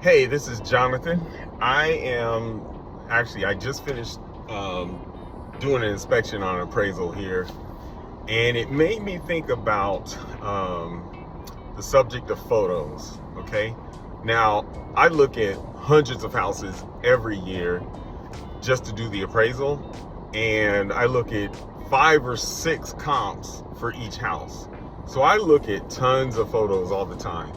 Hey, this is Jonathan. I just finished doing an inspection on an appraisal here, and it made me think about the subject of photos. Okay, now I look at hundreds of houses every year just to do the appraisal, and I look at 5 or 6 comps for each house. So I look at tons of photos all the time.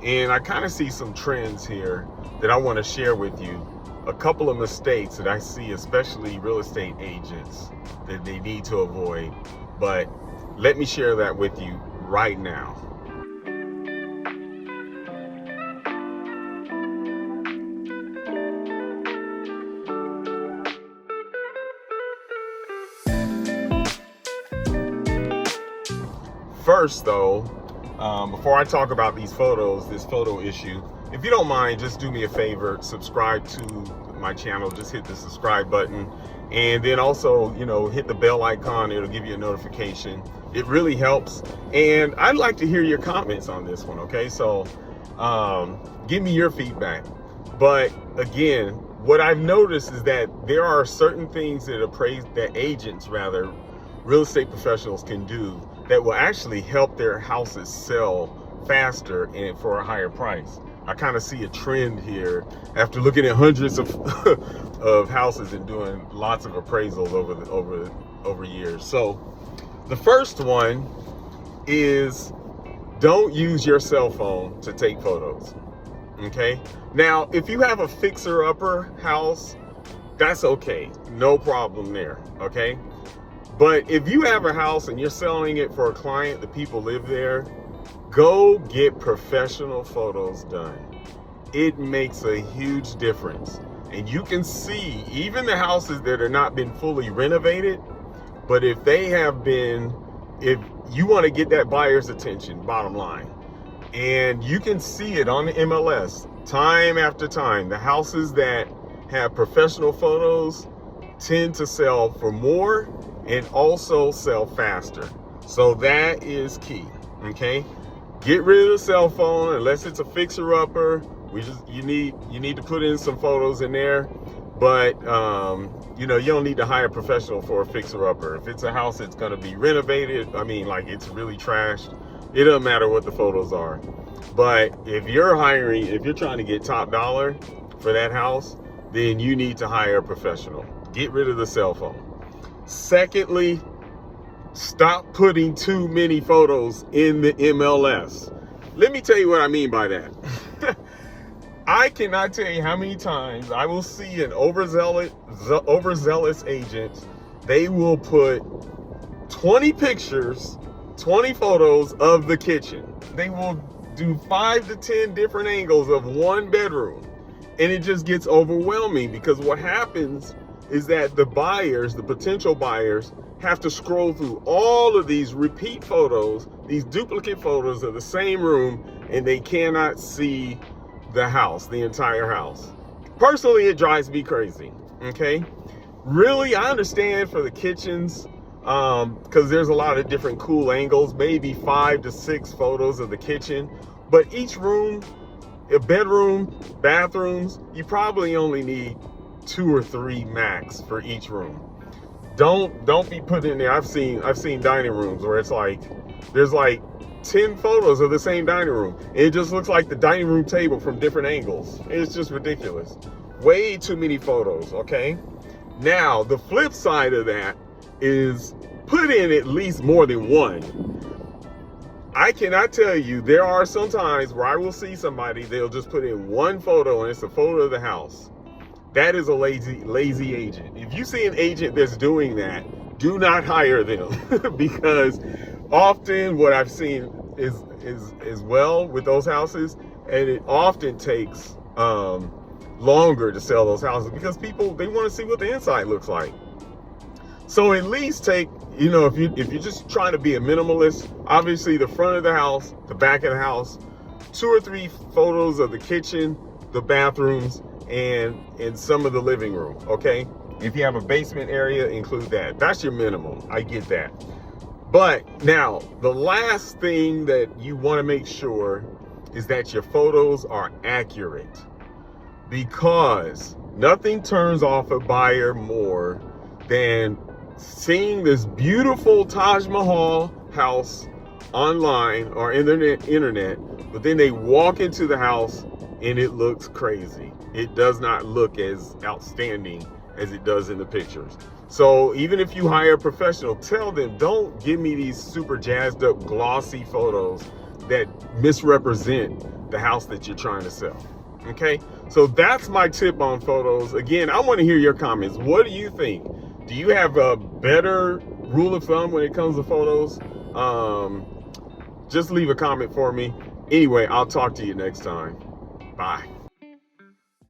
And I kind of see some trends here that I want to share with you. A couple of mistakes that I see, especially real estate agents, that they need to avoid. But let me share that with you right now. First, though, before I talk about these photos, this photo issue, if you don't mind, just do me a favor, subscribe to my channel, just hit the subscribe button, and then also, hit the bell icon. It'll give you a notification. It really helps, and I'd like to hear your comments on this one. Okay, so give me your feedback. But again, what I've noticed is that there are certain things that agents, real estate professionals can do that will actually help their houses sell faster and for a higher price. I kind of see a trend here after looking at hundreds of of houses and doing lots of appraisals over years. So the first one is, don't use your cell phone to take photos. Okay, now if you have a fixer-upper house, that's okay, no problem there. Okay, but if you have a house and you're selling it for a client, the people live there, go get professional photos done. It makes a huge difference. And you can see even the houses that are not been fully renovated, but if you want to get that buyer's attention, bottom line, and you can see it on the MLS time after time, the houses that have professional photos tend to sell for more and also sell faster. So that is key. Okay, get rid of the cell phone unless it's a fixer-upper. You need to put in some photos in there, but you don't need to hire a professional for a fixer-upper. If it's a house that's going to be renovated, like it's really trashed, it doesn't matter what the photos are. But if you're trying to get top dollar for that house, then you need to hire a professional. Get rid of the cell phone. Secondly, stop putting too many photos in the MLS. Let me tell you what I mean by that. I cannot tell you how many times I will see an overzealous agent. They will put 20 pictures, 20 photos of the kitchen. They will do 5 to 10 different angles of one bedroom. And it just gets overwhelming, because what happens is that the potential buyers, have to scroll through all of these repeat photos, these duplicate photos of the same room, and they cannot see the house, the entire house. Personally, it drives me crazy. Okay, really, I understand for the kitchens, because there's a lot of different cool angles, maybe 5 to 6 photos of the kitchen, but each room, a bedroom, bathrooms, you probably only need 2 or 3 max for each room. Don't be put in there. I've seen dining rooms where it's like there's like 10 photos of the same dining room. It just looks like the dining room table from different angles. It's just ridiculous. Way too many photos. Okay, now the flip side of that is put in at least more than one. I cannot tell you, there are some times where I will see somebody, they'll just put in one photo and it's a photo of the house. That is a lazy agent. If you see an agent that's doing that, do not hire them. Because often what I've seen is well with those houses, and it often takes longer to sell those houses because people, they want to see what the inside looks like. So at least take, if you're just trying to be a minimalist, obviously the front of the house, the back of the house, 2 or 3 photos of the kitchen, the bathrooms, and some of the living room. Okay, if you have a basement area, include that. That's your minimum. I get that. But now the last thing that you want to make sure is that your photos are accurate. because nothing turns off a buyer more than seeing this beautiful Taj Mahal house online or internet, but then they walk into the house and it looks crazy. It does not look as outstanding as it does in the pictures. So even if you hire a professional, tell them, don't give me these super jazzed up glossy photos that misrepresent the house that you're trying to sell. Okay, so that's my tip on photos. Again, I want to hear your comments. What do you think? Do you have a better rule of thumb when it comes to photos? Just leave a comment for me. Anyway, I'll talk to you next time. Bye.